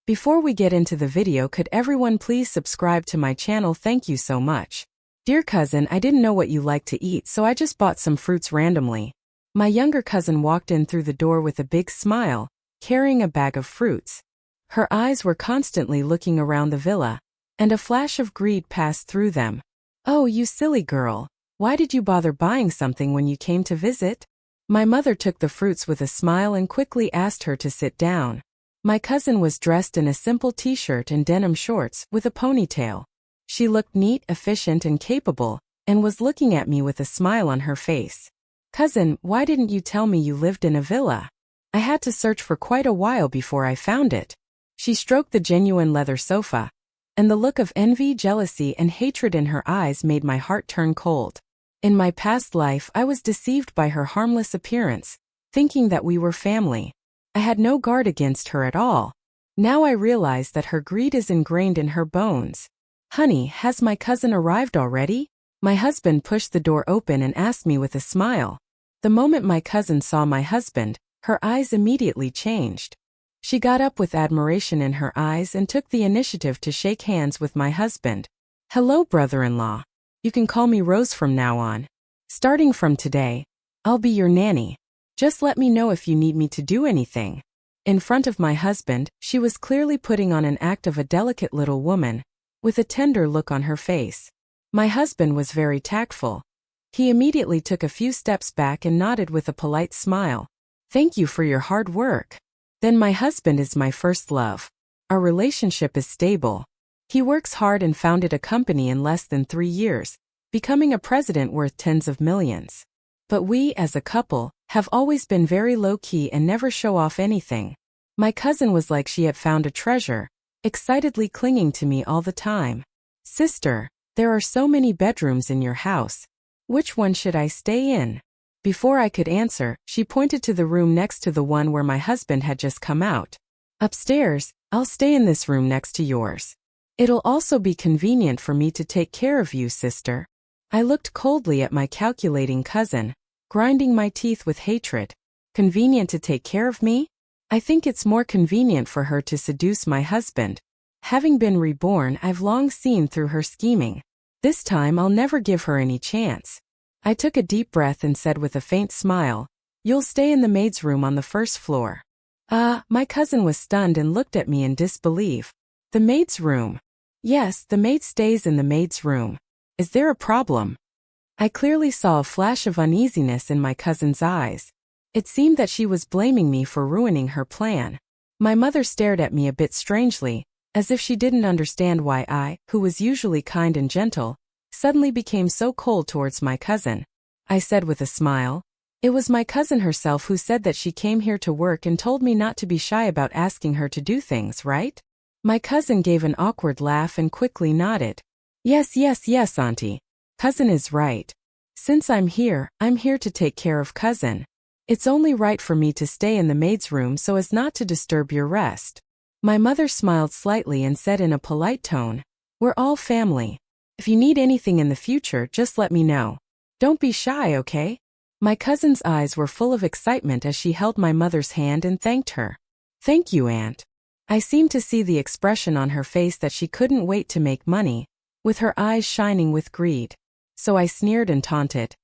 Before we get into the video, could everyone please subscribe to my channel? Thank you so much. Dear cousin, I didn't know what you like to eat, so I just bought some fruits randomly. My younger cousin walked in through the door with a big smile, carrying a bag of fruits. Her eyes were constantly looking around the villa, and a flash of greed passed through them. Oh, you silly girl. Why did you bother buying something when you came to visit? My mother took the fruits with a smile and quickly asked her to sit down. My cousin was dressed in a simple t-shirt and denim shorts with a ponytail. She looked neat, efficient, and capable, and was looking at me with a smile on her face. Cousin, why didn't you tell me you lived in a villa? I had to search for quite a while before I found it. She stroked the genuine leather sofa, and the look of envy, jealousy, and hatred in her eyes made my heart turn cold. In my past life, I was deceived by her harmless appearance, thinking that we were family. I had no guard against her at all. Now I realize that her greed is ingrained in her bones. Honey, has my cousin arrived already? My husband pushed the door open and asked me with a smile. The moment my cousin saw my husband, her eyes immediately changed. She got up with admiration in her eyes and took the initiative to shake hands with my husband. Hello, brother-in-law. You can call me Rose from now on. Starting from today, I'll be your nanny. Just let me know if you need me to do anything. In front of my husband, she was clearly putting on an act of a delicate little woman, with a tender look on her face. My husband was very tactful. He immediately took a few steps back and nodded with a polite smile. Thank you for your hard work. Then my husband is my first love. Our relationship is stable. He works hard and founded a company in less than 3 years, becoming a president worth tens of millions. But we, as a couple, have always been very low-key and never show off anything. My cousin was like she had found a treasure, excitedly clinging to me all the time. Sister, there are so many bedrooms in your house. Which one should I stay in? Before I could answer, she pointed to the room next to the one where my husband had just come out. Upstairs, I'll stay in this room next to yours. It'll also be convenient for me to take care of you, sister. I looked coldly at my calculating cousin, grinding my teeth with hatred. Convenient to take care of me? I think it's more convenient for her to seduce my husband. Having been reborn, I've long seen through her scheming. This time I'll never give her any chance. I took a deep breath and said with a faint smile, You'll stay in the maid's room on the first floor. My cousin was stunned and looked at me in disbelief. The maid's room? Yes, the maid stays in the maid's room. Is there a problem? I clearly saw a flash of uneasiness in my cousin's eyes. It seemed that she was blaming me for ruining her plan. My mother stared at me a bit strangely, as if she didn't understand why I, who was usually kind and gentle, suddenly became so cold towards my cousin. I said with a smile, It was my cousin herself who said that she came here to work and told me not to be shy about asking her to do things, right? My cousin gave an awkward laugh and quickly nodded. Yes, auntie. Cousin is right. Since I'm here to take care of cousin. It's only right for me to stay in the maid's room so as not to disturb your rest. My mother smiled slightly and said in a polite tone, We're all family. If you need anything in the future, just let me know. Don't be shy, okay? My cousin's eyes were full of excitement as she held my mother's hand and thanked her. Thank you, Aunt. I seemed to see the expression on her face that she couldn't wait to make money, with her eyes shining with greed. So I sneered and taunted.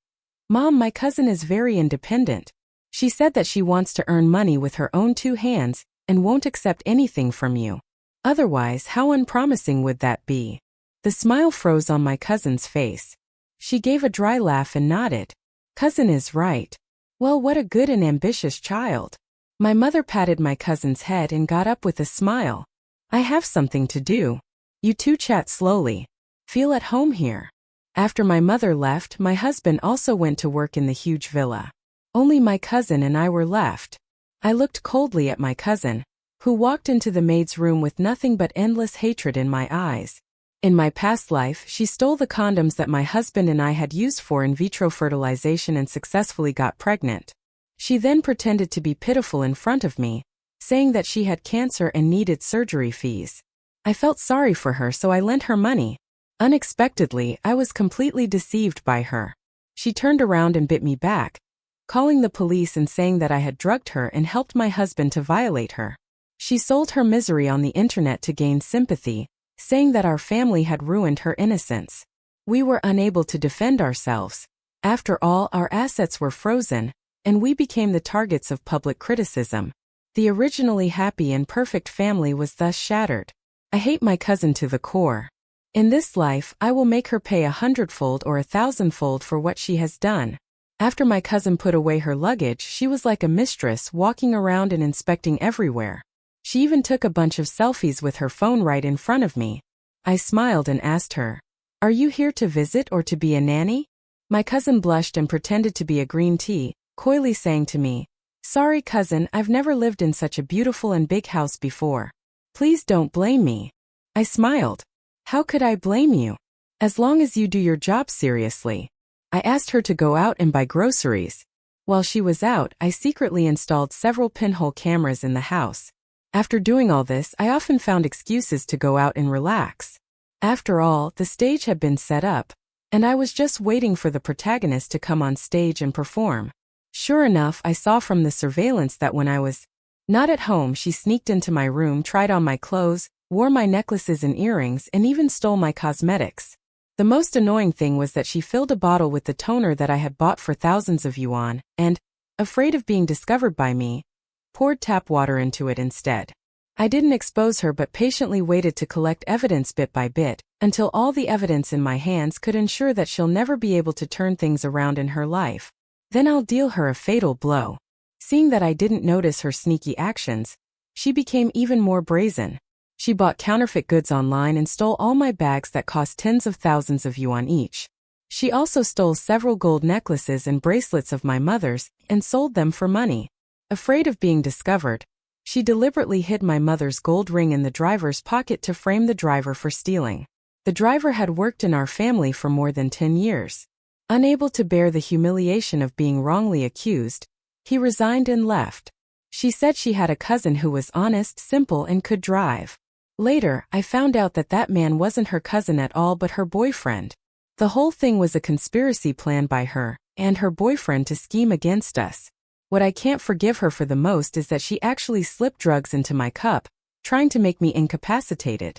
Mom, my cousin is very independent. She said that she wants to earn money with her own 2 hands and won't accept anything from you. Otherwise, how unpromising would that be? The smile froze on my cousin's face. She gave a dry laugh and nodded. Cousin is right. Well, what a good and ambitious child. My mother patted my cousin's head and got up with a smile. I have something to do. You two chat slowly. Feel at home here. After my mother left, my husband also went to work in the huge villa. Only my cousin and I were left. I looked coldly at my cousin, who walked into the maid's room with nothing but endless hatred in my eyes. In my past life, she stole the condoms that my husband and I had used for in vitro fertilization and successfully got pregnant. She then pretended to be pitiful in front of me, saying that she had cancer and needed surgery fees. I felt sorry for her, so I lent her money. Unexpectedly, I was completely deceived by her. She turned around and bit me back, calling the police and saying that I had drugged her and helped my husband to violate her. She sold her misery on the internet to gain sympathy, saying that our family had ruined her innocence. We were unable to defend ourselves. After all, our assets were frozen, and we became the targets of public criticism. The originally happy and perfect family was thus shattered. I hate my cousin to the core. In this life, I will make her pay 100-fold or 1,000-fold for what she has done. After my cousin put away her luggage, she was like a mistress, walking around and inspecting everywhere. She even took a bunch of selfies with her phone right in front of me. I smiled and asked her, "Are you here to visit or to be a nanny?" My cousin blushed and pretended to be a green tea, coyly saying to me, "Sorry cousin, I've never lived in such a beautiful and big house before. Please don't blame me." I smiled. How could I blame you? As long as you do your job seriously. I asked her to go out and buy groceries. While she was out, I secretly installed several pinhole cameras in the house. After doing all this, I often found excuses to go out and relax. After all, the stage had been set up, and I was just waiting for the protagonist to come on stage and perform. Sure enough, I saw from the surveillance that when I was not at home, she sneaked into my room, tried on my clothes, wore my necklaces and earrings, and even stole my cosmetics. The most annoying thing was that she filled a bottle with the toner that I had bought for thousands of yuan, and, afraid of being discovered by me, poured tap water into it instead. I didn't expose her but patiently waited to collect evidence bit by bit, until all the evidence in my hands could ensure that she'll never be able to turn things around in her life. Then I'll deal her a fatal blow. Seeing that I didn't notice her sneaky actions, she became even more brazen. She bought counterfeit goods online and stole all my bags that cost tens of thousands of yuan each. She also stole several gold necklaces and bracelets of my mother's and sold them for money. Afraid of being discovered, she deliberately hid my mother's gold ring in the driver's pocket to frame the driver for stealing. The driver had worked in our family for more than 10 years. Unable to bear the humiliation of being wrongly accused, he resigned and left. She said she had a cousin who was honest, simple, and could drive. Later, I found out that that man wasn't her cousin at all but her boyfriend. The whole thing was a conspiracy planned by her and her boyfriend to scheme against us. What I can't forgive her for the most is that she actually slipped drugs into my cup, trying to make me incapacitated.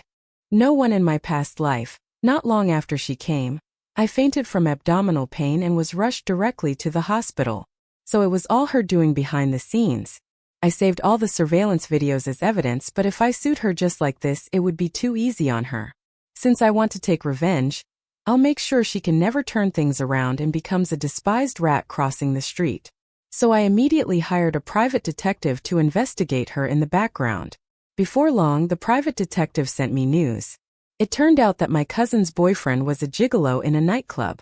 No one in my past life, not long after she came, I fainted from abdominal pain and was rushed directly to the hospital. So it was all her doing behind the scenes. I saved all the surveillance videos as evidence, but if I sued her just like this, it would be too easy on her. Since I want to take revenge, I'll make sure she can never turn things around and becomes a despised rat crossing the street. So I immediately hired a private detective to investigate her in the background. Before long, the private detective sent me news. It turned out that my cousin's boyfriend was a gigolo in a nightclub.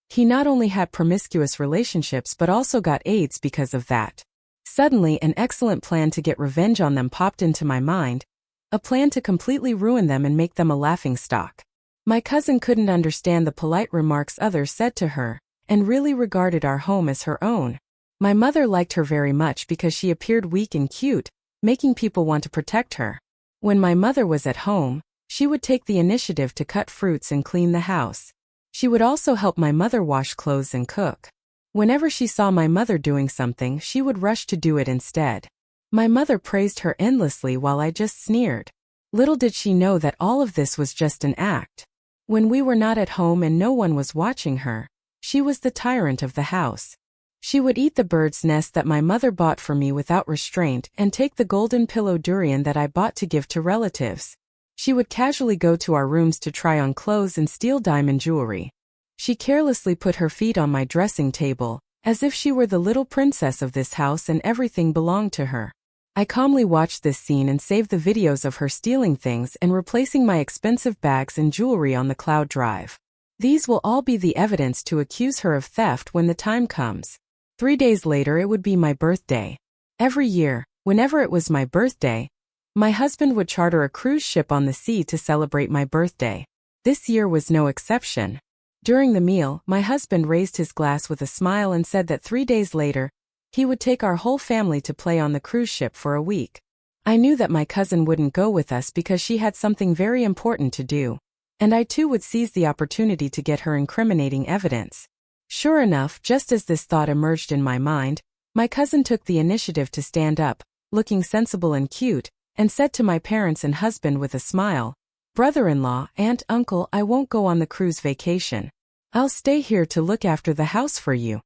He not only had promiscuous relationships but also got AIDS because of that. Suddenly, an excellent plan to get revenge on them popped into my mind, a plan to completely ruin them and make them a laughingstock. My cousin couldn't understand the polite remarks others said to her, and really regarded our home as her own. My mother liked her very much because she appeared weak and cute, making people want to protect her. When my mother was at home, she would take the initiative to cut fruits and clean the house. She would also help my mother wash clothes and cook. Whenever she saw my mother doing something, she would rush to do it instead. My mother praised her endlessly while I just sneered. Little did she know that all of this was just an act. When we were not at home and no one was watching her, she was the tyrant of the house. She would eat the bird's nest that my mother bought for me without restraint and take the golden pillow durian that I bought to give to relatives. She would casually go to our rooms to try on clothes and steal diamond jewelry. She carelessly put her feet on my dressing table, as if she were the little princess of this house and everything belonged to her. I calmly watched this scene and saved the videos of her stealing things and replacing my expensive bags and jewelry on the cloud drive. These will all be the evidence to accuse her of theft when the time comes. 3 days later it would be my birthday. Every year, whenever it was my birthday, my husband would charter a cruise ship on the sea to celebrate my birthday. This year was no exception. During the meal, my husband raised his glass with a smile and said that 3 days later, he would take our whole family to play on the cruise ship for a week. I knew that my cousin wouldn't go with us because she had something very important to do, and I too would seize the opportunity to get her incriminating evidence. Sure enough, just as this thought emerged in my mind, my cousin took the initiative to stand up, looking sensible and cute, and said to my parents and husband with a smile, "Brother-in-law, aunt, uncle, I won't go on the cruise vacation. I'll stay here to look after the house for you."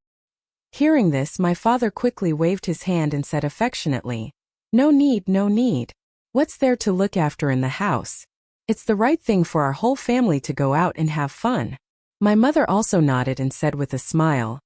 Hearing this, my father quickly waved his hand and said affectionately, "No need, no need. What's there to look after in the house? It's the right thing for our whole family to go out and have fun." My mother also nodded and said with a smile,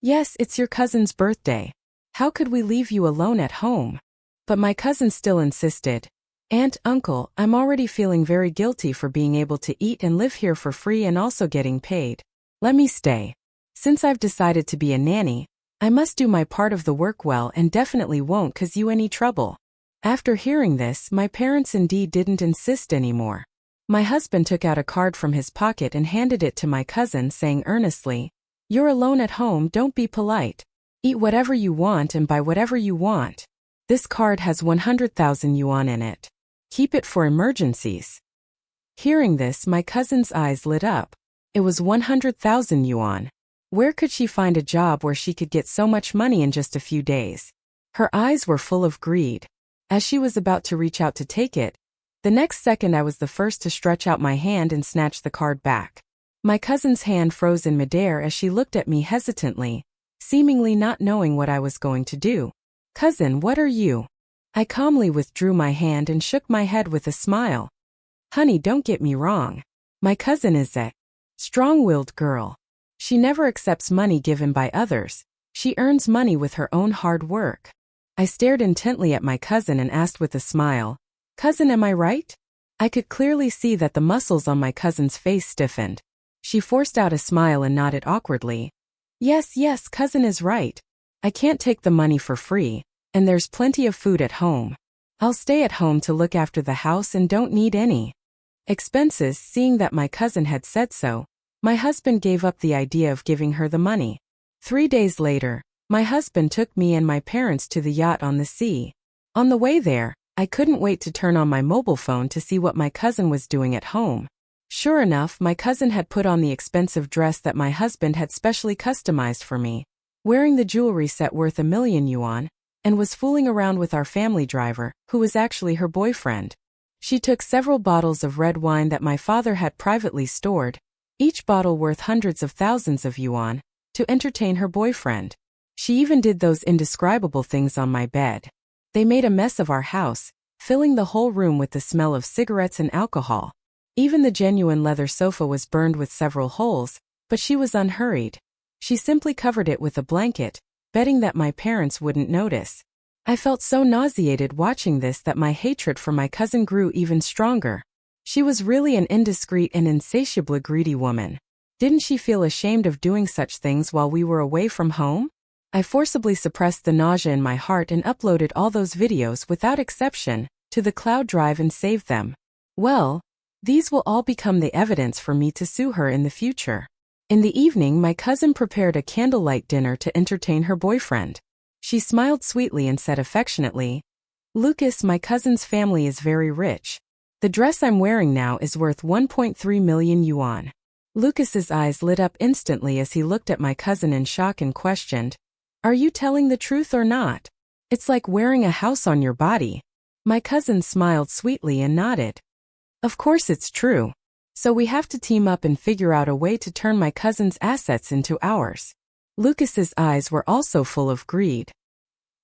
"Yes, it's your cousin's birthday. How could we leave you alone at home?" But my cousin still insisted, "Aunt, uncle, I'm already feeling very guilty for being able to eat and live here for free and also getting paid. Let me stay. Since I've decided to be a nanny, I must do my part of the work well and definitely won't cause you any trouble." After hearing this, my parents indeed didn't insist anymore. My husband took out a card from his pocket and handed it to my cousin, saying earnestly, "You're alone at home, don't be polite. Eat whatever you want and buy whatever you want. This card has 100,000 yuan in it. Keep it for emergencies." Hearing this, my cousin's eyes lit up. It was 100,000 yuan. Where could she find a job where she could get so much money in just a few days? Her eyes were full of greed. As she was about to reach out to take it, the next second I was the first to stretch out my hand and snatch the card back. My cousin's hand froze in midair as she looked at me hesitantly, seemingly not knowing what I was going to do. "Cousin, what are you?" I calmly withdrew my hand and shook my head with a smile. "Honey, don't get me wrong. My cousin is a strong-willed girl. She never accepts money given by others. She earns money with her own hard work." I stared intently at my cousin and asked with a smile, "Cousin, am I right?" I could clearly see that the muscles on my cousin's face stiffened. She forced out a smile and nodded awkwardly. Yes, cousin is right. I can't take the money for free, and there's plenty of food at home. I'll stay at home to look after the house and don't need any expenses." Seeing that my cousin had said so, my husband gave up the idea of giving her the money. 3 days later, my husband took me and my parents to the yacht on the sea. On the way there, I couldn't wait to turn on my mobile phone to see what my cousin was doing at home. Sure enough, my cousin had put on the expensive dress that my husband had specially customized for me, wearing the jewelry set worth 1,000,000 yuan, and was fooling around with our family driver, who was actually her boyfriend. She took several bottles of red wine that my father had privately stored, each bottle worth hundreds of thousands of yuan, to entertain her boyfriend. She even did those indescribable things on my bed. They made a mess of our house, filling the whole room with the smell of cigarettes and alcohol. Even the genuine leather sofa was burned with several holes, but she was unhurried. She simply covered it with a blanket, betting that my parents wouldn't notice. I felt so nauseated watching this that my hatred for my cousin grew even stronger. She was really an indiscreet and insatiably greedy woman. Didn't she feel ashamed of doing such things while we were away from home? I forcibly suppressed the nausea in my heart and uploaded all those videos without exception to the cloud drive and saved them. Well, these will all become the evidence for me to sue her in the future. In the evening, my cousin prepared a candlelight dinner to entertain her boyfriend. She smiled sweetly and said affectionately, "Lucas, my cousin's family is very rich. The dress I'm wearing now is worth 1.3 million yuan. Lucas's eyes lit up instantly as he looked at my cousin in shock and questioned, "Are you telling the truth or not? It's like wearing a house on your body." My cousin smiled sweetly and nodded. "Of course it's true. So we have to team up and figure out a way to turn my cousin's assets into ours." Lucas's eyes were also full of greed.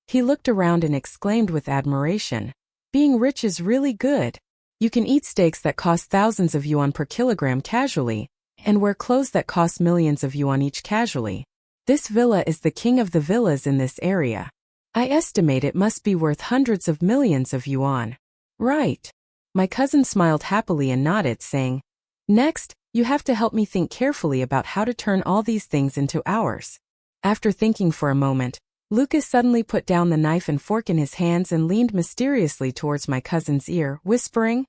He looked around and exclaimed with admiration, "Being rich is really good. You can eat steaks that cost thousands of yuan per kilogram casually, and wear clothes that cost millions of yuan each casually. This villa is the king of the villas in this area. I estimate it must be worth hundreds of millions of yuan." "Right." My cousin smiled happily and nodded, saying, "Next, you have to help me think carefully about how to turn all these things into ours." After thinking for a moment, Lucas suddenly put down the knife and fork in his hands and leaned mysteriously towards my cousin's ear, whispering,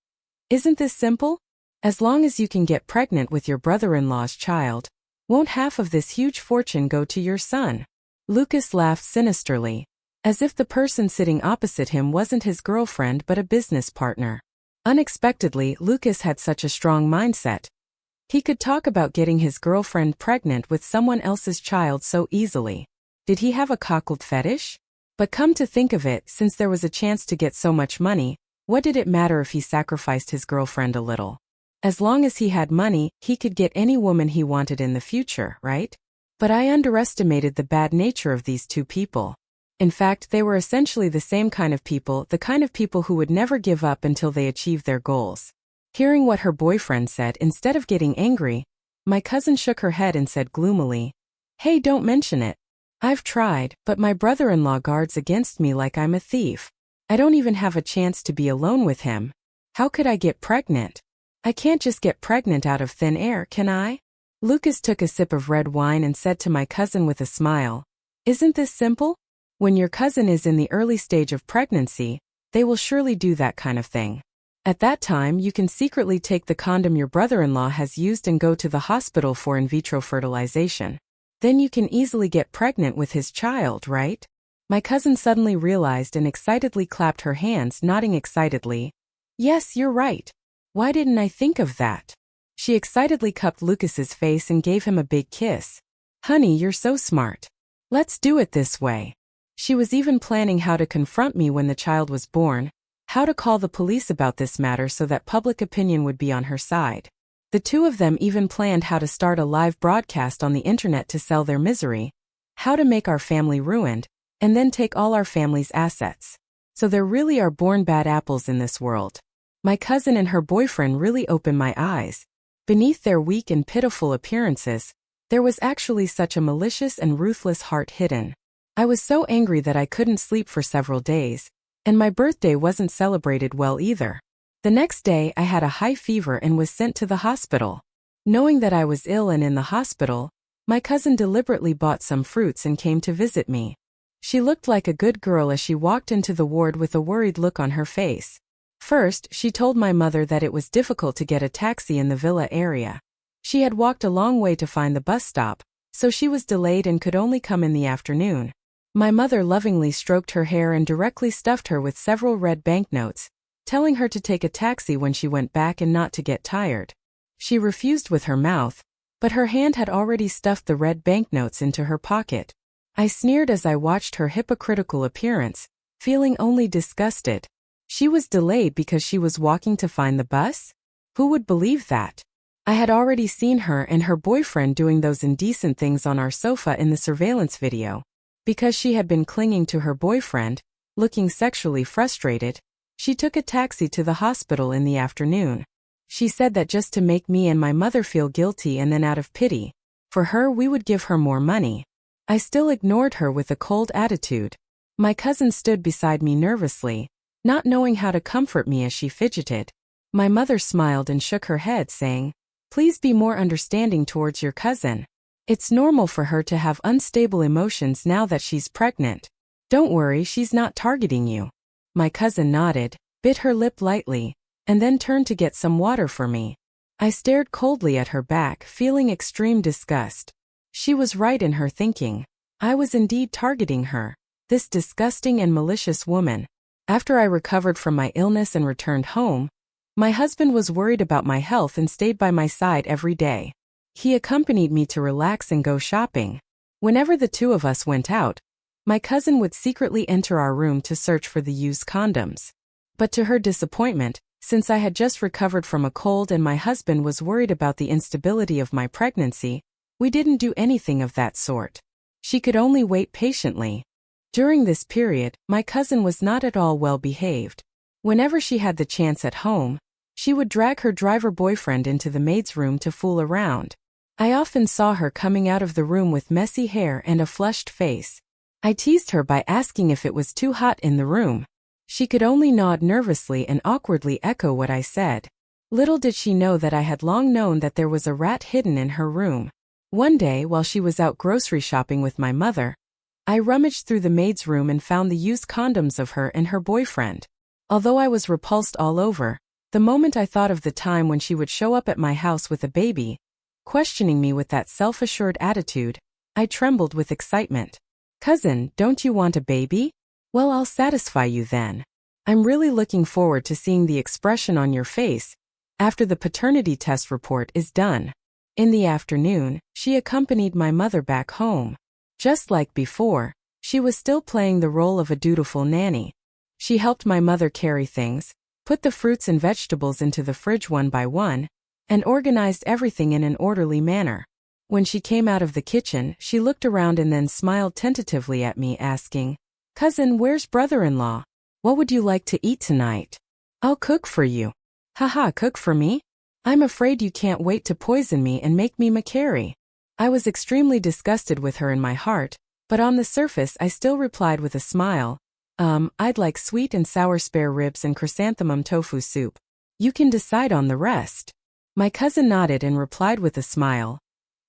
"Isn't this simple? As long as you can get pregnant with your brother-in-law's child, won't half of this huge fortune go to your son?" Lucas laughed sinisterly, as if the person sitting opposite him wasn't his girlfriend but a business partner. Unexpectedly, Lucas had such a strong mindset. He could talk about getting his girlfriend pregnant with someone else's child so easily. Did he have a cockle fetish? But come to think of it, since there was a chance to get so much money, What did it matter if he sacrificed his girlfriend a little? As long as he had money, he could get any woman he wanted in the future, right? But I underestimated the bad nature of these two people. In fact, they were essentially the same kind of people, the kind of people who would never give up until they achieved their goals. Hearing what her boyfriend said, instead of getting angry, my cousin shook her head and said gloomily, "Hey, don't mention it. I've tried, but my brother-in-law guards against me like I'm a thief. I don't even have a chance to be alone with him. How could I get pregnant? I can't just get pregnant out of thin air, can I?" Lucas took a sip of red wine and said to my cousin with a smile, "Isn't this simple? When your cousin is in the early stage of pregnancy, they will surely do that kind of thing. At that time, you can secretly take the condom your brother-in-law has used and go to the hospital for in vitro fertilization. Then you can easily get pregnant with his child, right?" My cousin suddenly realized and excitedly clapped her hands, nodding excitedly. "Yes, you're right. Why didn't I think of that?" She excitedly cupped Lucas's face and gave him a big kiss. "Honey, you're so smart. Let's do it this way." She was even planning how to confront me when the child was born, how to call the police about this matter so that public opinion would be on her side. The two of them even planned how to start a live broadcast on the internet to sell their misery, how to make our family ruined, and then take all our family's assets. So there really are born bad apples in this world. My cousin and her boyfriend really opened my eyes. Beneath their weak and pitiful appearances, there was actually such a malicious and ruthless heart hidden. I was so angry that I couldn't sleep for several days, and my birthday wasn't celebrated well either. The next day I had a high fever and was sent to the hospital. Knowing that I was ill and in the hospital, my cousin deliberately bought some fruits and came to visit me. She looked like a good girl as she walked into the ward with a worried look on her face. First, she told my mother that it was difficult to get a taxi in the villa area. She had walked a long way to find the bus stop, so she was delayed and could only come in the afternoon. My mother lovingly stroked her hair and directly stuffed her with several red banknotes, telling her to take a taxi when she went back and not to get tired. She refused with her mouth, but her hand had already stuffed the red banknotes into her pocket. I sneered as I watched her hypocritical appearance, feeling only disgusted. She was delayed because she was walking to find the bus? Who would believe that? I had already seen her and her boyfriend doing those indecent things on our sofa in the surveillance video. Because she had been clinging to her boyfriend, looking sexually frustrated, she took a taxi to the hospital in the afternoon. She said that just to make me and my mother feel guilty, and then out of pity for her we would give her more money. I still ignored her with a cold attitude. My cousin stood beside me nervously, not knowing how to comfort me as she fidgeted. My mother smiled and shook her head, saying, "Please be more understanding towards your cousin. It's normal for her to have unstable emotions now that she's pregnant. Don't worry, she's not targeting you." My cousin nodded, bit her lip lightly, and then turned to get some water for me. I stared coldly at her back, feeling extreme disgust. She was right in her thinking. I was indeed targeting her, this disgusting and malicious woman. After I recovered from my illness and returned home, my husband was worried about my health and stayed by my side every day. He accompanied me to relax and go shopping. Whenever the two of us went out, my cousin would secretly enter our room to search for the used condoms. But to her disappointment, since I had just recovered from a cold and my husband was worried about the instability of my pregnancy, we didn't do anything of that sort. She could only wait patiently. During this period, my cousin was not at all well behaved. Whenever she had the chance at home, she would drag her driver boyfriend into the maid's room to fool around. I often saw her coming out of the room with messy hair and a flushed face. I teased her by asking if it was too hot in the room. She could only nod nervously and awkwardly echo what I said. Little did she know that I had long known that there was a rat hidden in her room. One day, while she was out grocery shopping with my mother, I rummaged through the maid's room and found the used condoms of her and her boyfriend. Although I was repulsed all over, the moment I thought of the time when she would show up at my house with a baby, questioning me with that self-assured attitude, I trembled with excitement. "Cousin, don't you want a baby? Well, I'll satisfy you then. I'm really looking forward to seeing the expression on your face after the paternity test report is done." In the afternoon, she accompanied my mother back home. Just like before, she was still playing the role of a dutiful nanny. She helped my mother carry things, put the fruits and vegetables into the fridge one by one, and organized everything in an orderly manner. When she came out of the kitchen, she looked around and then smiled tentatively at me, asking, "Cousin, where's brother-in-law? What would you like to eat tonight? I'll cook for you." Haha, cook for me? I'm afraid you can't wait to poison me and make me McCarry. I was extremely disgusted with her in my heart, but on the surface I still replied with a smile, I'd like sweet and sour spare ribs and chrysanthemum tofu soup. You can decide on the rest. My cousin nodded and replied with a smile,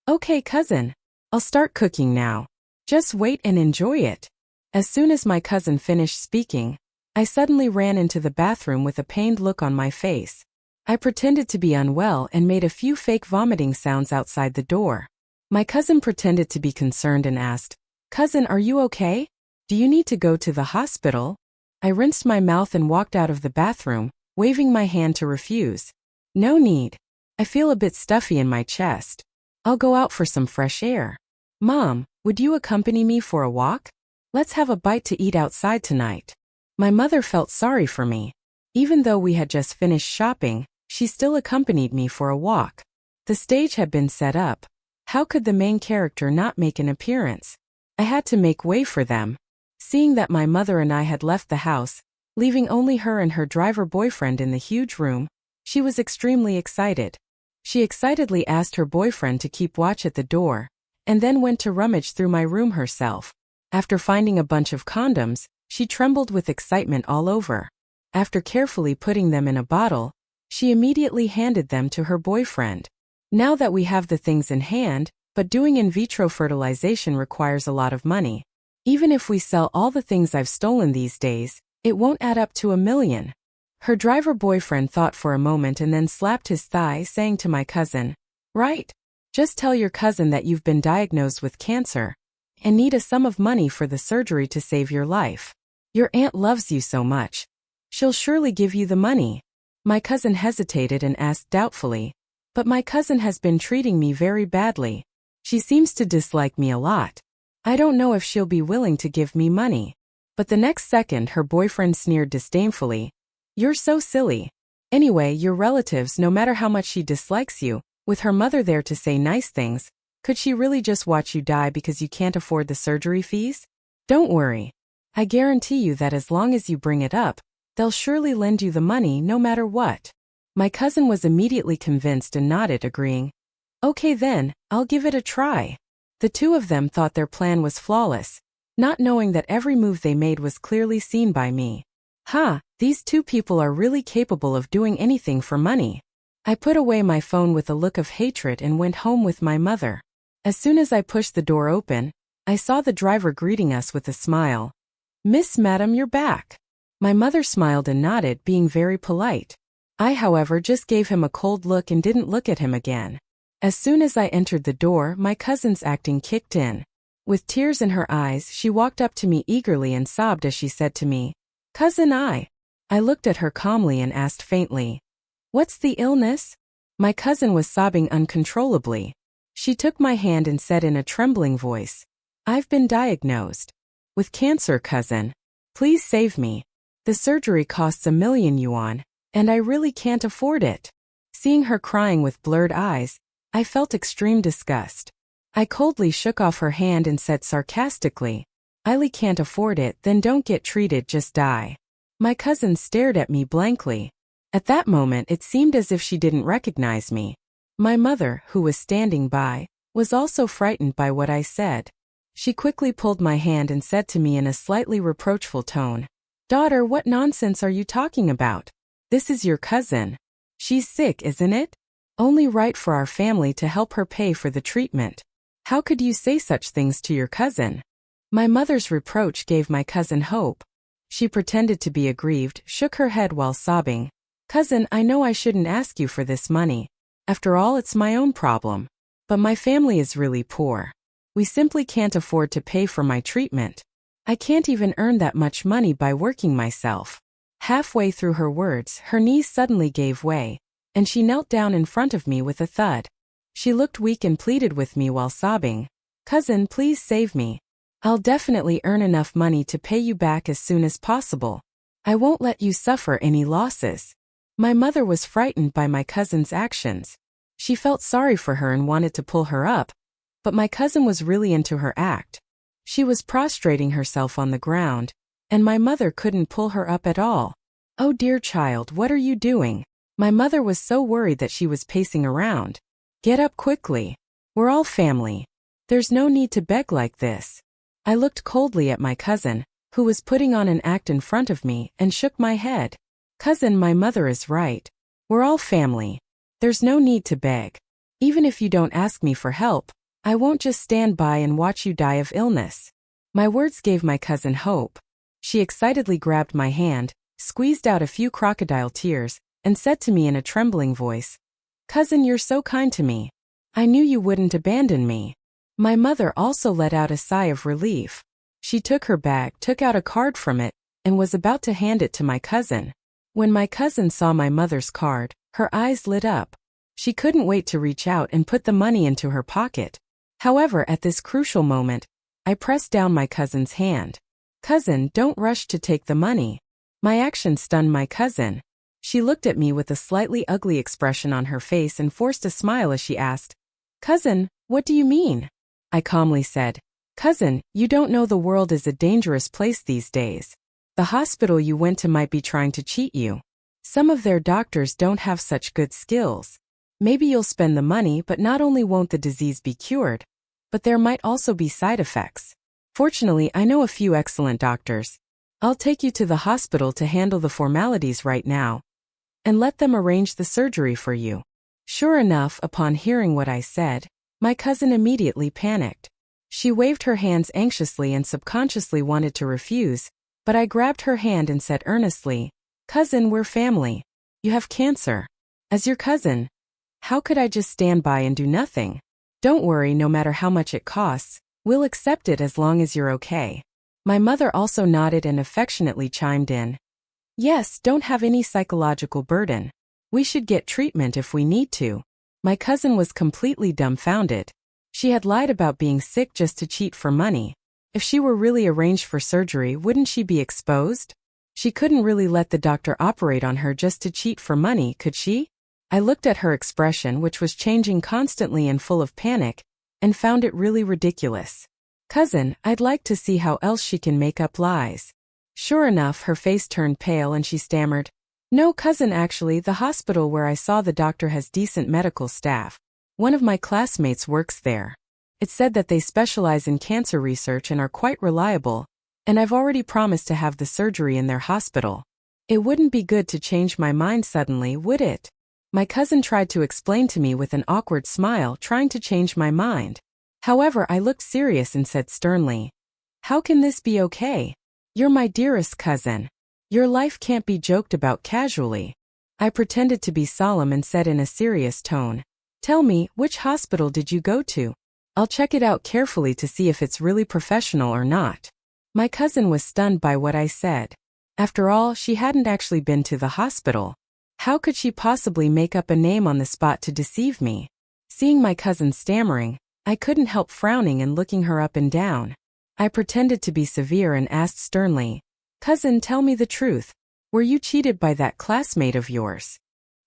"Okay, cousin. I'll start cooking now. Just wait and enjoy it." As soon as my cousin finished speaking, I suddenly ran into the bathroom with a pained look on my face. I pretended to be unwell and made a few fake vomiting sounds outside the door. My cousin pretended to be concerned and asked, "Cousin, are you okay? Do you need to go to the hospital?" I rinsed my mouth and walked out of the bathroom, waving my hand to refuse. "No need. I feel a bit stuffy in my chest. I'll go out for some fresh air. Mom, would you accompany me for a walk? Let's have a bite to eat outside tonight." My mother felt sorry for me. Even though we had just finished shopping, she still accompanied me for a walk. The stage had been set up. How could the main character not make an appearance? I had to make way for them. Seeing that my mother and I had left the house, leaving only her and her driver boyfriend in the huge room, she was extremely excited. She excitedly asked her boyfriend to keep watch at the door, and then went to rummage through my room herself. After finding a bunch of condoms, she trembled with excitement all over. After carefully putting them in a bottle, she immediately handed them to her boyfriend. Now that we have the things in hand, but doing in vitro fertilization requires a lot of money. Even if we sell all the things I've stolen these days, it won't add up to $1 million. Her driver boyfriend thought for a moment and then slapped his thigh, saying to my cousin, "Right. Just tell your cousin that you've been diagnosed with cancer and need a sum of money for the surgery to save your life. Your aunt loves you so much. She'll surely give you the money." My cousin hesitated and asked doubtfully, "But my cousin has been treating me very badly. She seems to dislike me a lot. I don't know if she'll be willing to give me money." But the next second her boyfriend sneered disdainfully, "You're so silly. Anyway, your relatives, no matter how much she dislikes you, with her mother there to say nice things, could she really just watch you die because you can't afford the surgery fees? Don't worry. I guarantee you that as long as you bring it up, they'll surely lend you the money no matter what." My cousin was immediately convinced and nodded, agreeing. "Okay then, I'll give it a try." The two of them thought their plan was flawless, not knowing that every move they made was clearly seen by me. These two people are really capable of doing anything for money. I put away my phone with a look of hatred and went home with my mother. As soon as I pushed the door open, I saw the driver greeting us with a smile. "Miss Madam, you're back." My mother smiled and nodded, being very polite. I, however, just gave him a cold look and didn't look at him again. As soon as I entered the door, my cousin's acting kicked in. With tears in her eyes, she walked up to me eagerly and sobbed as she said to me, "Cousin, I." I looked at her calmly and asked faintly, "What's the illness?" My cousin was sobbing uncontrollably. She took my hand and said in a trembling voice, "I've been diagnosed with cancer, cousin. Please save me. The surgery costs $1 million yuan, and I really can't afford it." Seeing her crying with blurred eyes, I felt extreme disgust. I coldly shook off her hand and said sarcastically, "I can't afford it, then don't get treated, just die." My cousin stared at me blankly. At that moment it seemed as if she didn't recognize me. My mother, who was standing by, was also frightened by what I said. She quickly pulled my hand and said to me in a slightly reproachful tone, "Daughter, what nonsense are you talking about? This is your cousin. She's sick, isn't it? Only right for our family to help her pay for the treatment. How could you say such things to your cousin?" My mother's reproach gave my cousin hope. She pretended to be aggrieved, shook her head while sobbing, "Cousin, I know I shouldn't ask you for this money. After all, it's my own problem. But my family is really poor. We simply can't afford to pay for my treatment. I can't even earn that much money by working myself." Halfway through her words, her knees suddenly gave way, and she knelt down in front of me with a thud. She looked weak and pleaded with me while sobbing, "Cousin, please save me. I'll definitely earn enough money to pay you back as soon as possible." I won't let you suffer any losses. My mother was frightened by my cousin's actions. She felt sorry for her and wanted to pull her up, but my cousin was really into her act. She was prostrating herself on the ground, and my mother couldn't pull her up at all. Oh dear child, what are you doing? My mother was so worried that she was pacing around. Get up quickly. We're all family. There's no need to beg like this. I looked coldly at my cousin, who was putting on an act in front of me, and shook my head. Cousin, my mother is right. We're all family. There's no need to beg. Even if you don't ask me for help, I won't just stand by and watch you die of illness. My words gave my cousin hope. She excitedly grabbed my hand, squeezed out a few crocodile tears, and said to me in a trembling voice, Cousin, you're so kind to me. I knew you wouldn't abandon me. My mother also let out a sigh of relief. She took her bag, took out a card from it, and was about to hand it to my cousin. When my cousin saw my mother's card, her eyes lit up. She couldn't wait to reach out and put the money into her pocket. However, at this crucial moment, I pressed down my cousin's hand. Cousin, don't rush to take the money. My action stunned my cousin. She looked at me with a slightly ugly expression on her face and forced a smile as she asked, Cousin, what do you mean? I calmly said, Cousin, you don't know the world is a dangerous place these days. The hospital you went to might be trying to cheat you. Some of their doctors don't have such good skills. Maybe you'll spend the money, but not only won't the disease be cured, but there might also be side effects. Fortunately, I know a few excellent doctors. I'll take you to the hospital to handle the formalities right now, and let them arrange the surgery for you. Sure enough, upon hearing what I said, my cousin immediately panicked. She waved her hands anxiously and subconsciously wanted to refuse, but I grabbed her hand and said earnestly, Cousin, we're family. You have cancer. As your cousin, how could I just stand by and do nothing? Don't worry, no matter how much it costs, we'll accept it as long as you're okay. My mother also nodded and affectionately chimed in. Yes, don't have any psychological burden. We should get treatment if we need to. My cousin was completely dumbfounded. She had lied about being sick just to cheat for money. If she were really arranged for surgery, wouldn't she be exposed? She couldn't really let the doctor operate on her just to cheat for money, could she? I looked at her expression, which was changing constantly and full of panic, and found it really ridiculous. Cousin, I'd like to see how else she can make up lies. Sure enough, her face turned pale and she stammered, No, cousin, actually, the hospital where I saw the doctor has decent medical staff. One of my classmates works there. It said that they specialize in cancer research and are quite reliable, and I've already promised to have the surgery in their hospital. It wouldn't be good to change my mind suddenly, would it? My cousin tried to explain to me with an awkward smile, trying to change my mind. However, I looked serious and said sternly, How can this be okay? You're my dearest cousin. Your life can't be joked about casually. I pretended to be solemn and said in a serious tone, Tell me, which hospital did you go to? I'll check it out carefully to see if it's really professional or not. My cousin was stunned by what I said. After all, she hadn't actually been to the hospital. How could she possibly make up a name on the spot to deceive me? Seeing my cousin stammering, I couldn't help frowning and looking her up and down. I pretended to be severe and asked sternly, Cousin, tell me the truth. Were you cheated by that classmate of yours?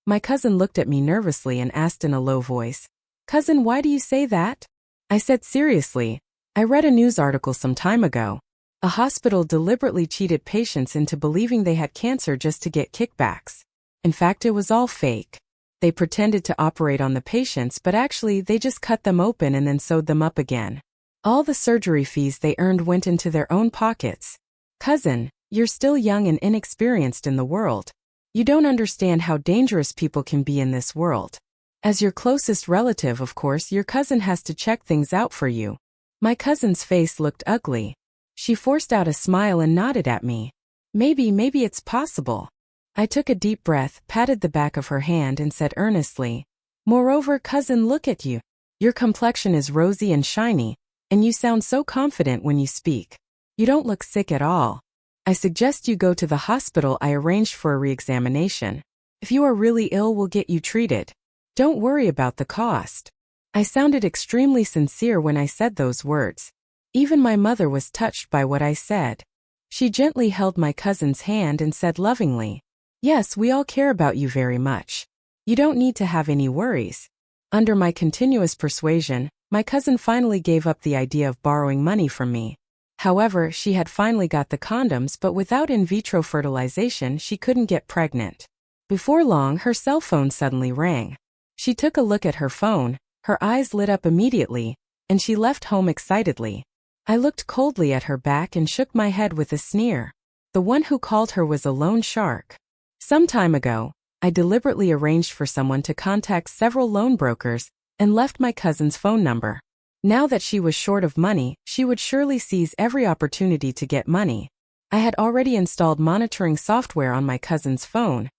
My cousin looked at me nervously and asked in a low voice, Cousin, why do you say that? I said seriously, I read a news article some time ago. A hospital deliberately cheated patients into believing they had cancer just to get kickbacks. In fact, it was all fake. They pretended to operate on the patients, but actually they just cut them open and then sewed them up again. All the surgery fees they earned went into their own pockets. Cousin, you're still young and inexperienced in the world. You don't understand how dangerous people can be in this world. As your closest relative, of course, your cousin has to check things out for you. My cousin's face looked ugly. She forced out a smile and nodded at me. Maybe it's possible. I took a deep breath, patted the back of her hand and said earnestly, Moreover, cousin, look at you. Your complexion is rosy and shiny, and you sound so confident when you speak. You don't look sick at all. I suggest you go to the hospital I arranged for a re-examination. If you are really ill, we'll get you treated. Don't worry about the cost. I sounded extremely sincere when I said those words. Even my mother was touched by what I said. She gently held my cousin's hand and said lovingly, "Yes, we all care about you very much. You don't need to have any worries." Under my continuous persuasion, my cousin finally gave up the idea of borrowing money from me. However, she had finally got the condoms, but without in vitro fertilization she couldn't get pregnant. Before long, her cell phone suddenly rang. She took a look at her phone, her eyes lit up immediately, and she left home excitedly. I looked coldly at her back and shook my head with a sneer. The one who called her was a loan shark. Some time ago, I deliberately arranged for someone to contact several loan brokers and left my cousin's phone number. Now that she was short of money, she would surely seize every opportunity to get money. I had already installed monitoring software on my cousin's phone.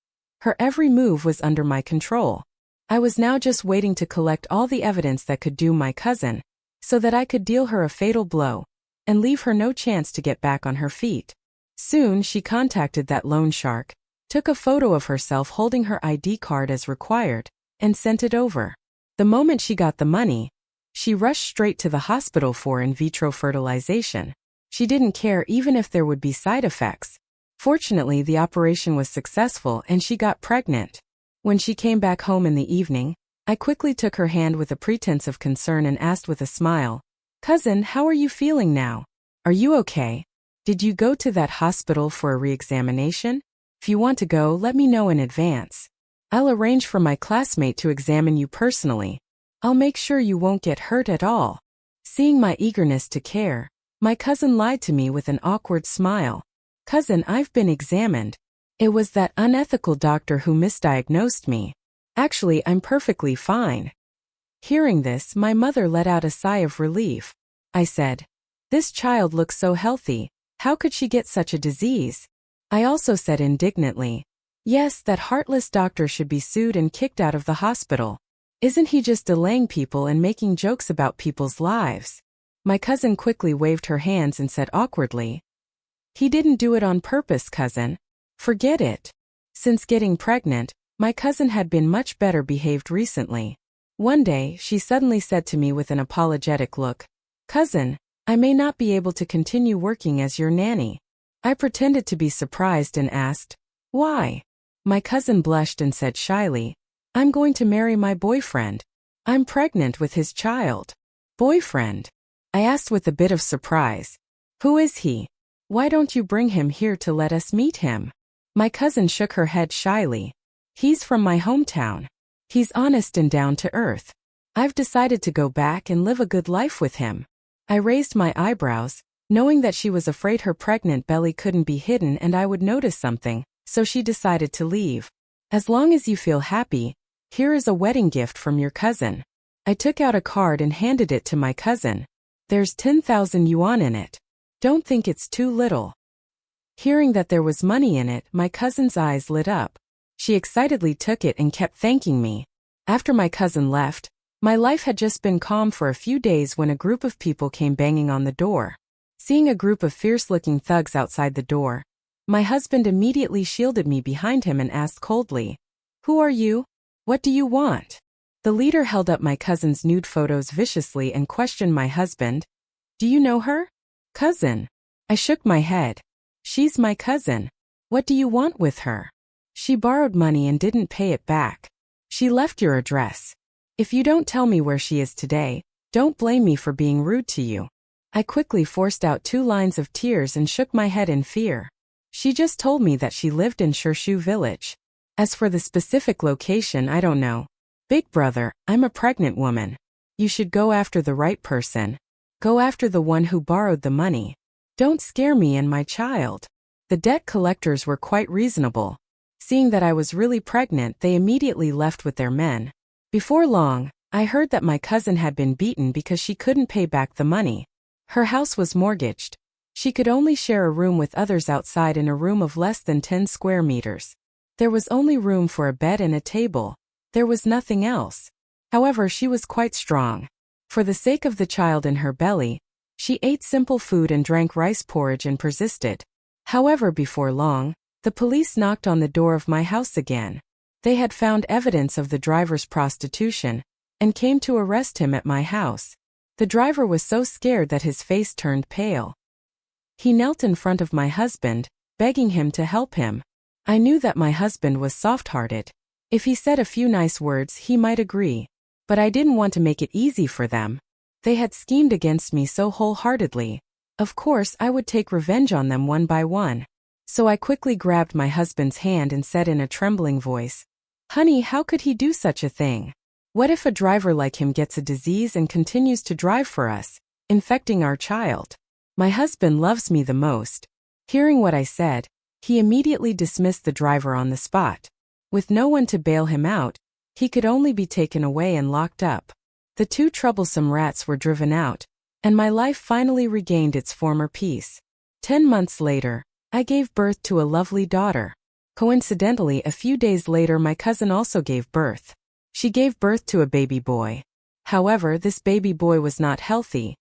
Her every move was under my control. I was now just waiting to collect all the evidence that could doom my cousin, so that I could deal her a fatal blow and leave her no chance to get back on her feet. Soon she contacted that loan shark, took a photo of herself holding her ID card as required, and sent it over. The moment she got the money, she rushed straight to the hospital for in vitro fertilization. She didn't care even if there would be side effects. Fortunately, the operation was successful and she got pregnant. When she came back home in the evening, I quickly took her hand with a pretense of concern and asked with a smile, "Cousin, how are you feeling now? Are you okay? Did you go to that hospital for a re-examination? If you want to go, let me know in advance. I'll arrange for my classmate to examine you personally. I'll make sure you won't get hurt at all." Seeing my eagerness to care, my cousin lied to me with an awkward smile. "Cousin, I've been examined. It was that unethical doctor who misdiagnosed me. Actually, I'm perfectly fine." Hearing this, my mother let out a sigh of relief. I said, "This child looks so healthy. How could she get such a disease?" I also said indignantly, "Yes, that heartless doctor should be sued and kicked out of the hospital. Isn't he just delaying people and making jokes about people's lives?" My cousin quickly waved her hands and said awkwardly, "He didn't do it on purpose, cousin. Forget it." Since getting pregnant, my cousin had been much better behaved recently. One day, she suddenly said to me with an apologetic look, "Cousin, I may not be able to continue working as your nanny." I pretended to be surprised and asked, "Why?" My cousin blushed and said shyly, "I'm going to marry my boyfriend. I'm pregnant with his child." "Boyfriend?" I asked with a bit of surprise. "Who is he? Why don't you bring him here to let us meet him?" My cousin shook her head shyly. "He's from my hometown. He's honest and down to earth. I've decided to go back and live a good life with him." I raised my eyebrows, knowing that she was afraid her pregnant belly couldn't be hidden and I would notice something, so she decided to leave. "As long as you feel happy, here is a wedding gift from your cousin." I took out a card and handed it to my cousin. "There's 10,000 yuan in it. Don't think it's too little." Hearing that there was money in it, my cousin's eyes lit up. She excitedly took it and kept thanking me. After my cousin left, my life had just been calm for a few days when a group of people came banging on the door. Seeing a group of fierce-looking thugs outside the door, my husband immediately shielded me behind him and asked coldly, "Who are you? What do you want?" The leader held up my cousin's nude photos viciously and questioned my husband, "Do you know her?" "Cousin." I shook my head. "She's my cousin. What do you want with her? She borrowed money and didn't pay it back. She left your address. If you don't tell me where she is today, don't blame me for being rude to you." I quickly forced out 2 lines of tears and shook my head in fear. She just told me that she lived in Shirshu village. As for the specific location, I don't know. "Big brother, I'm a pregnant woman. You should go after the right person. Go after the one who borrowed the money. Don't scare me and my child." The debt collectors were quite reasonable. Seeing that I was really pregnant, they immediately left with their men. Before long, I heard that my cousin had been beaten because she couldn't pay back the money. Her house was mortgaged. She could only share a room with others outside in a room of less than 10 square meters. There was only room for a bed and a table. There was nothing else. However, she was quite strong. For the sake of the child in her belly, she ate simple food and drank rice porridge and persisted. However, before long, the police knocked on the door of my house again. They had found evidence of the driver's prostitution and came to arrest him at my house. The driver was so scared that his face turned pale. He knelt in front of my husband, begging him to help him. I knew that my husband was soft-hearted. If he said a few nice words, he might agree. But I didn't want to make it easy for them. They had schemed against me so wholeheartedly. Of course, I would take revenge on them one by one. So I quickly grabbed my husband's hand and said in a trembling voice, "Honey, how could he do such a thing? What if a driver like him gets a disease and continues to drive for us, infecting our child? My husband loves me the most." Hearing what I said, he immediately dismissed the driver on the spot. With no one to bail him out, he could only be taken away and locked up. The two troublesome rats were driven out, and my life finally regained its former peace. 10 months later, I gave birth to a lovely daughter. Coincidentally, a few days later my cousin also gave birth. She gave birth to a baby boy. However, this baby boy was not healthy.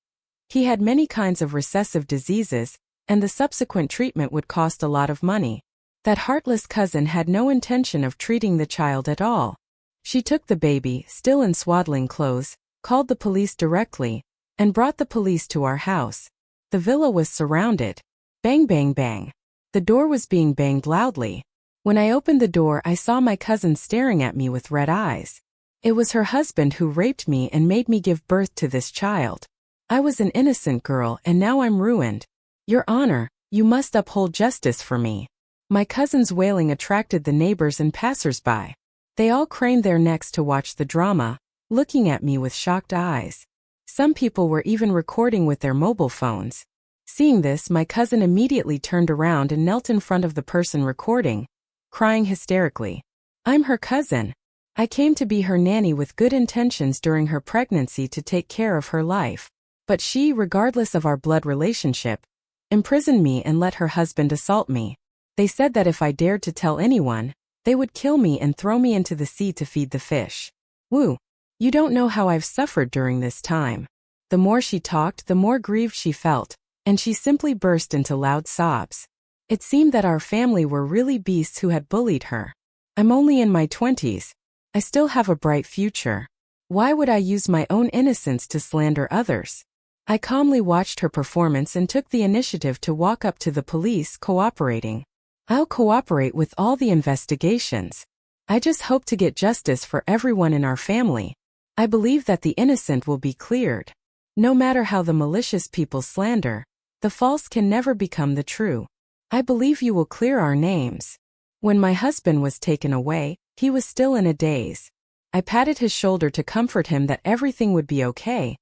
He had many kinds of recessive diseases, and the subsequent treatment would cost a lot of money. That heartless cousin had no intention of treating the child at all. She took the baby, still in swaddling clothes, called the police directly, and brought the police to our house. The villa was surrounded. Bang, bang, bang. The door was being banged loudly. When I opened the door, I saw my cousin staring at me with red eyes. It was her husband who raped me and made me give birth to this child. I was an innocent girl and now I'm ruined. Your Honor, you must uphold justice for me. My cousin's wailing attracted the neighbors and passers-by. They all craned their necks to watch the drama, looking at me with shocked eyes. Some people were even recording with their mobile phones. Seeing this, my cousin immediately turned around and knelt in front of the person recording, crying hysterically. "I'm her cousin. I came to be her nanny with good intentions during her pregnancy to take care of her life. But she, regardless of our blood relationship, imprisoned me and let her husband assault me. They said that if I dared to tell anyone, they would kill me and throw me into the sea to feed the fish. Woo! You don't know how I've suffered during this time." The more she talked, the more grieved she felt, and she simply burst into loud sobs. It seemed that our family were really beasts who had bullied her. I'm only in my 20s. I still have a bright future. Why would I use my own innocence to slander others? I calmly watched her performance and took the initiative to walk up to the police, cooperating. I'll cooperate with all the investigations. I just hope to get justice for everyone in our family. I believe that the innocent will be cleared. No matter how the malicious people slander, the false can never become the true. I believe you will clear our names. When my husband was taken away, he was still in a daze. I patted his shoulder to comfort him that everything would be okay,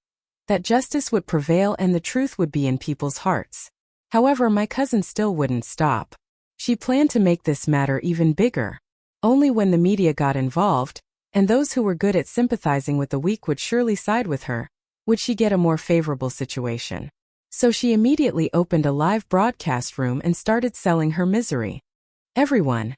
that justice would prevail and the truth would be in people's hearts. However, my cousin still wouldn't stop. She planned to make this matter even bigger. Only when the media got involved, and those who were good at sympathizing with the weak would surely side with her, would she get a more favorable situation. So she immediately opened a live broadcast room and started selling her misery. "Everyone,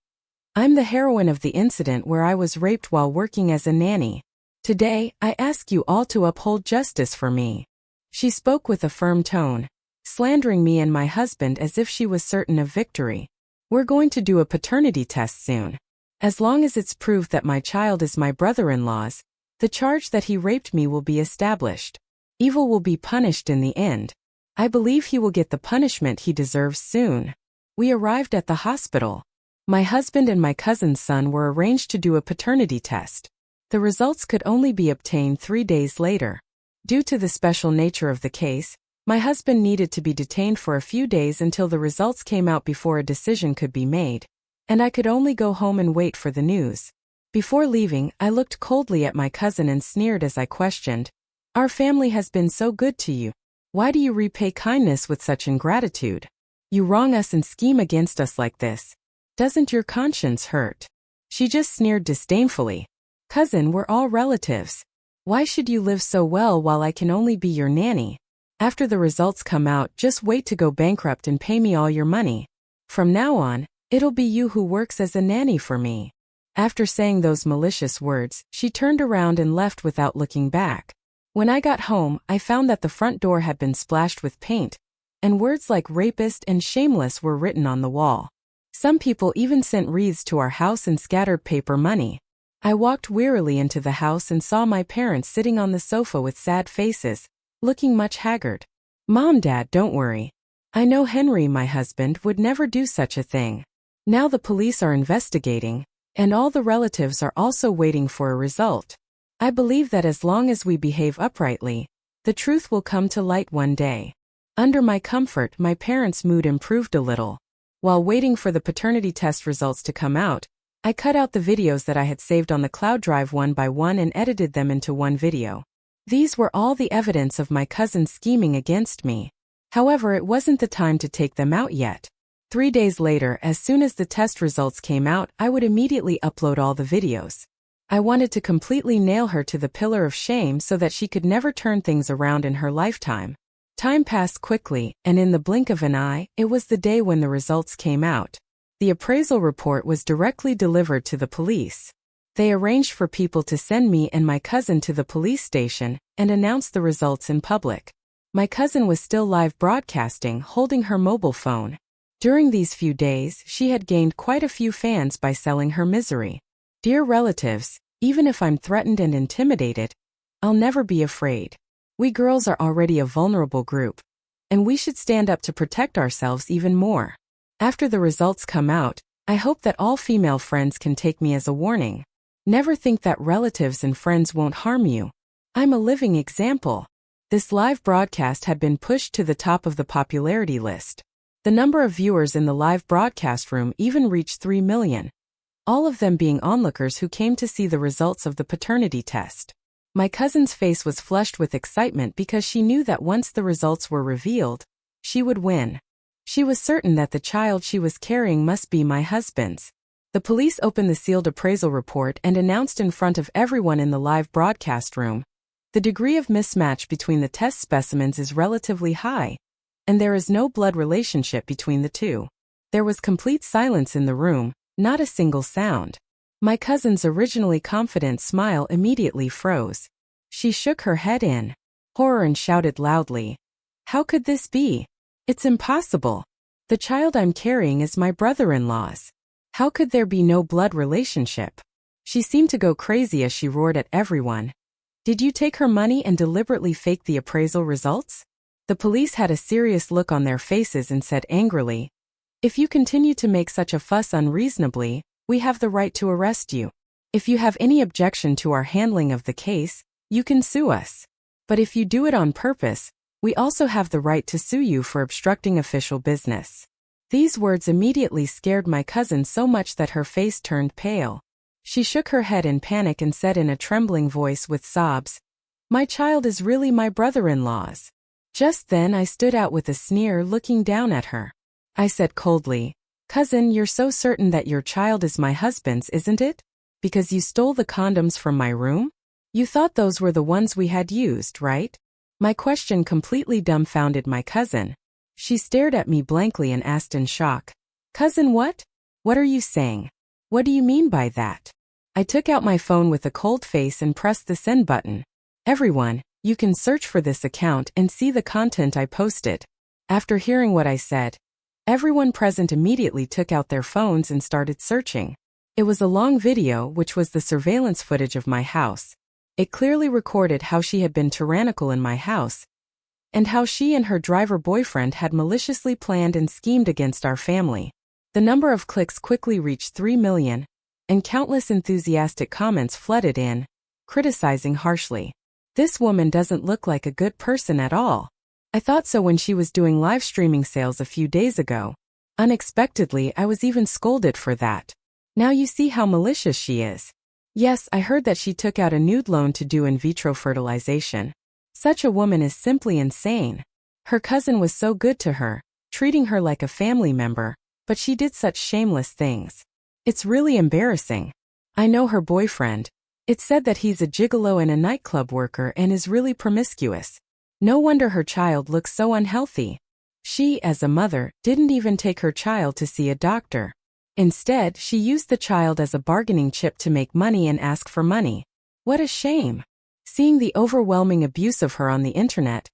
I'm the heroine of the incident where I was raped while working as a nanny. Today, I ask you all to uphold justice for me." She spoke with a firm tone, slandering me and my husband as if she was certain of victory. "We're going to do a paternity test soon. As long as it's proved that my child is my brother-in-law's, the charge that he raped me will be established. Evil will be punished in the end. I believe he will get the punishment he deserves soon." We arrived at the hospital. My husband and my cousin's son were arranged to do a paternity test. The results could only be obtained 3 days later. Due to the special nature of the case, my husband needed to be detained for a few days until the results came out before a decision could be made, and I could only go home and wait for the news. Before leaving, I looked coldly at my cousin and sneered as I questioned, "Our family has been so good to you. Why do you repay kindness with such ingratitude? You wrong us and scheme against us like this. Doesn't your conscience hurt?" She just sneered disdainfully. "Cousin, we're all relatives. Why should you live so well while I can only be your nanny? After the results come out, just wait to go bankrupt and pay me all your money. From now on, it'll be you who works as a nanny for me." After saying those malicious words, she turned around and left without looking back. When I got home, I found that the front door had been splashed with paint, and words like rapist and shameless were written on the wall. Some people even sent wreaths to our house and scattered paper money. I walked wearily into the house and saw my parents sitting on the sofa with sad faces, looking much haggard. "Mom, Dad, don't worry. I know Henry, my husband, would never do such a thing. Now the police are investigating, and all the relatives are also waiting for a result. I believe that as long as we behave uprightly, the truth will come to light one day. Under my comfort, my parents' mood improved a little. While waiting for the paternity test results to come out, I cut out the videos that I had saved on the cloud drive one by one and edited them into one video. These were all the evidence of my cousin scheming against me. However, it wasn't the time to take them out yet. 3 days later, as soon as the test results came out, I would immediately upload all the videos. I wanted to completely nail her to the pillar of shame so that she could never turn things around in her lifetime. Time passed quickly, and in the blink of an eye, it was the day when the results came out. The appraisal report was directly delivered to the police. They arranged for people to send me and my cousin to the police station and announce the results in public. My cousin was still live broadcasting, holding her mobile phone. During these few days, she had gained quite a few fans by selling her misery. Dear relatives, even if I'm threatened and intimidated, I'll never be afraid. We girls are already a vulnerable group, and we should stand up to protect ourselves even more. After the results come out, I hope that all female friends can take me as a warning. Never think that relatives and friends won't harm you. I'm a living example. This live broadcast had been pushed to the top of the popularity list. The number of viewers in the live broadcast room even reached 3 million. All of them being onlookers who came to see the results of the paternity test. My cousin's face was flushed with excitement because she knew that once the results were revealed, she would win. She was certain that the child she was carrying must be my husband's. The police opened the sealed appraisal report and announced in front of everyone in the live broadcast room, the degree of mismatch between the test specimens is relatively high, and there is no blood relationship between the two. There was complete silence in the room, not a single sound. My cousin's originally confident smile immediately froze. She shook her head in horror and shouted loudly, "How could this be? It's impossible. The child I'm carrying is my brother-in-law's. How could there be no blood relationship?" She seemed to go crazy as she roared at everyone. "Did you take her money and deliberately fake the appraisal results?" The police had a serious look on their faces and said angrily, "If you continue to make such a fuss unreasonably, we have the right to arrest you. If you have any objection to our handling of the case, you can sue us. But if you do it on purpose, we also have the right to sue you for obstructing official business." These words immediately scared my cousin so much that her face turned pale. She shook her head in panic and said in a trembling voice with sobs, "My child is really my brother-in-law's." Just then I stood out with a sneer, looking down at her. I said coldly, "Cousin, you're so certain that your child is my husband's, isn't it? Because you stole the condoms from my room? You thought those were the ones we had used, right?" My question completely dumbfounded my cousin. She stared at me blankly and asked in shock, "Cousin, what? What are you saying? What do you mean by that?" I took out my phone with a cold face and pressed the send button. "Everyone, you can search for this account and see the content I posted." After hearing what I said, everyone present immediately took out their phones and started searching. It was a long video which was the surveillance footage of my house. It clearly recorded how she had been tyrannical in my house, and how she and her driver boyfriend had maliciously planned and schemed against our family. The number of clicks quickly reached 3 million, and countless enthusiastic comments flooded in, criticizing harshly. "This woman doesn't look like a good person at all. I thought so when she was doing live streaming sales a few days ago. Unexpectedly, I was even scolded for that. Now you see how malicious she is. Yes, I heard that she took out a nude loan to do in vitro fertilization. Such a woman is simply insane. Her cousin was so good to her, treating her like a family member, but she did such shameless things. It's really embarrassing. I know her boyfriend. It's said that he's a gigolo and a nightclub worker and is really promiscuous. No wonder her child looks so unhealthy. She, as a mother, didn't even take her child to see a doctor. Instead, she used the child as a bargaining chip to make money and ask for money. What a shame. Seeing the overwhelming abuse of her on the internet,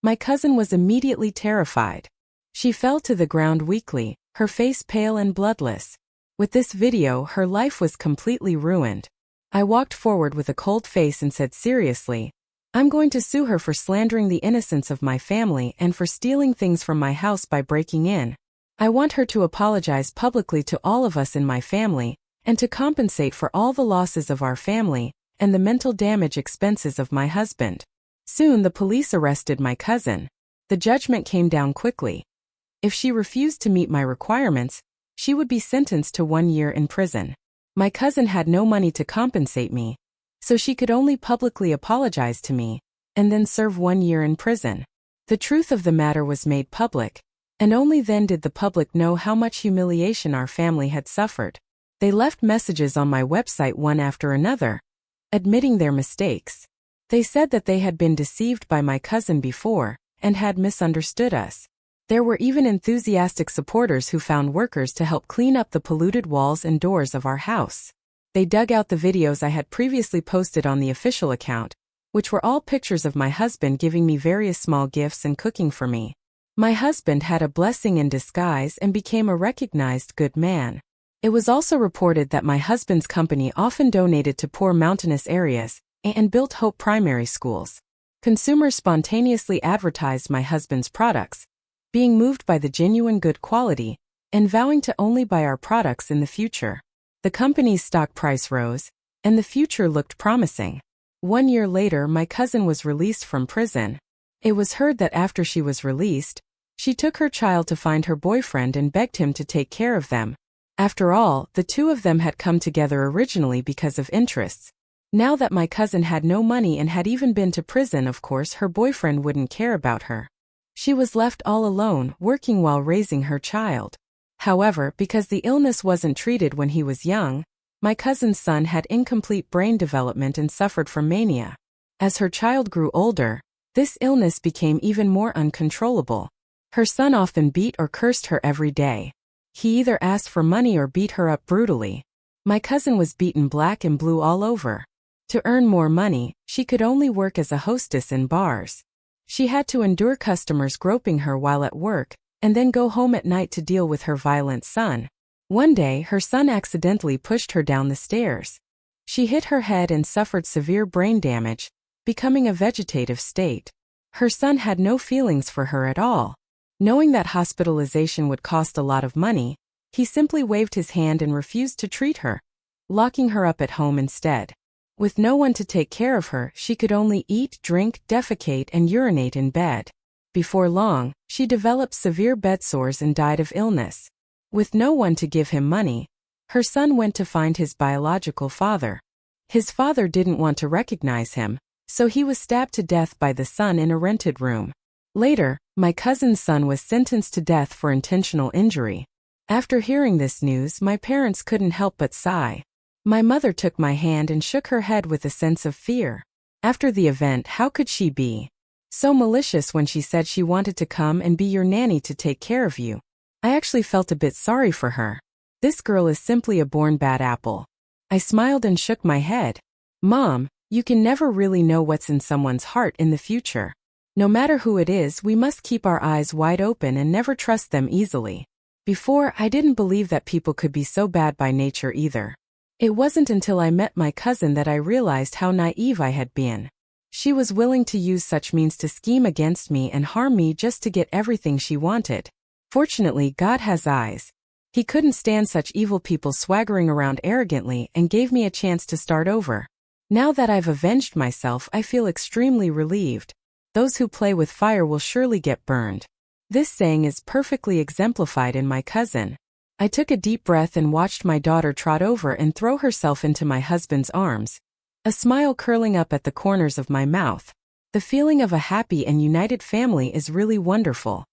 my cousin was immediately terrified. She fell to the ground weakly, her face pale and bloodless. With this video, her life was completely ruined. I walked forward with a cold face and said seriously, I'm going to sue her for slandering the innocence of my family and for stealing things from my house by breaking in. I want her to apologize publicly to all of us in my family, and to compensate for all the losses of our family and the mental damage expenses of my husband. Soon the police arrested my cousin. The judgment came down quickly. If she refused to meet my requirements, she would be sentenced to 1 year in prison. My cousin had no money to compensate me, so she could only publicly apologize to me, and then serve 1 year in prison. The truth of the matter was made public, and only then did the public know how much humiliation our family had suffered. They left messages on my website one after another, admitting their mistakes. They said that they had been deceived by my cousin before, and had misunderstood us. There were even enthusiastic supporters who found workers to help clean up the polluted walls and doors of our house. They dug out the videos I had previously posted on the official account, which were all pictures of my husband giving me various small gifts and cooking for me. My husband had a blessing in disguise and became a recognized good man. It was also reported that my husband's company often donated to poor mountainous areas and built Hope primary schools. Consumers spontaneously advertised my husband's products, being moved by the genuine good quality, and vowing to only buy our products in the future. The company's stock price rose, and the future looked promising. 1 year later, my cousin was released from prison. It was heard that after she was released, she took her child to find her boyfriend and begged him to take care of them. After all, the two of them had come together originally because of interests. Now that my cousin had no money and had even been to prison, of course her boyfriend wouldn't care about her. She was left all alone, working while raising her child. However, because the illness wasn't treated when he was young, my cousin's son had incomplete brain development and suffered from mania. As her child grew older, this illness became even more uncontrollable. Her son often beat or cursed her every day. He either asked for money or beat her up brutally. My cousin was beaten black and blue all over. To earn more money, she could only work as a hostess in bars. She had to endure customers groping her while at work, and then go home at night to deal with her violent son. One day, her son accidentally pushed her down the stairs. She hit her head and suffered severe brain damage, becoming a vegetative state. Her son had no feelings for her at all. Knowing that hospitalization would cost a lot of money, he simply waved his hand and refused to treat her, locking her up at home instead. With no one to take care of her, she could only eat, drink, defecate, and urinate in bed. Before long, she developed severe bed sores and died of illness. With no one to give him money, her son went to find his biological father. His father didn't want to recognize him, so he was stabbed to death by the son in a rented room. Later, my cousin's son was sentenced to death for intentional injury. After hearing this news, my parents couldn't help but sigh. My mother took my hand and shook her head with a sense of fear. After the event, how could she be so malicious when she said she wanted to come and be your nanny to take care of you? I actually felt a bit sorry for her. This girl is simply a born bad apple. I smiled and shook my head. Mom, you can never really know what's in someone's heart in the future. No matter who it is, we must keep our eyes wide open and never trust them easily. Before, I didn't believe that people could be so bad by nature either. It wasn't until I met my cousin that I realized how naive I had been. She was willing to use such means to scheme against me and harm me just to get everything she wanted. Fortunately, God has eyes. He couldn't stand such evil people swaggering around arrogantly and gave me a chance to start over. Now that I've avenged myself, I feel extremely relieved. Those who play with fire will surely get burned. This saying is perfectly exemplified in my cousin. I took a deep breath and watched my daughter trot over and throw herself into my husband's arms, a smile curling up at the corners of my mouth. The feeling of a happy and united family is really wonderful.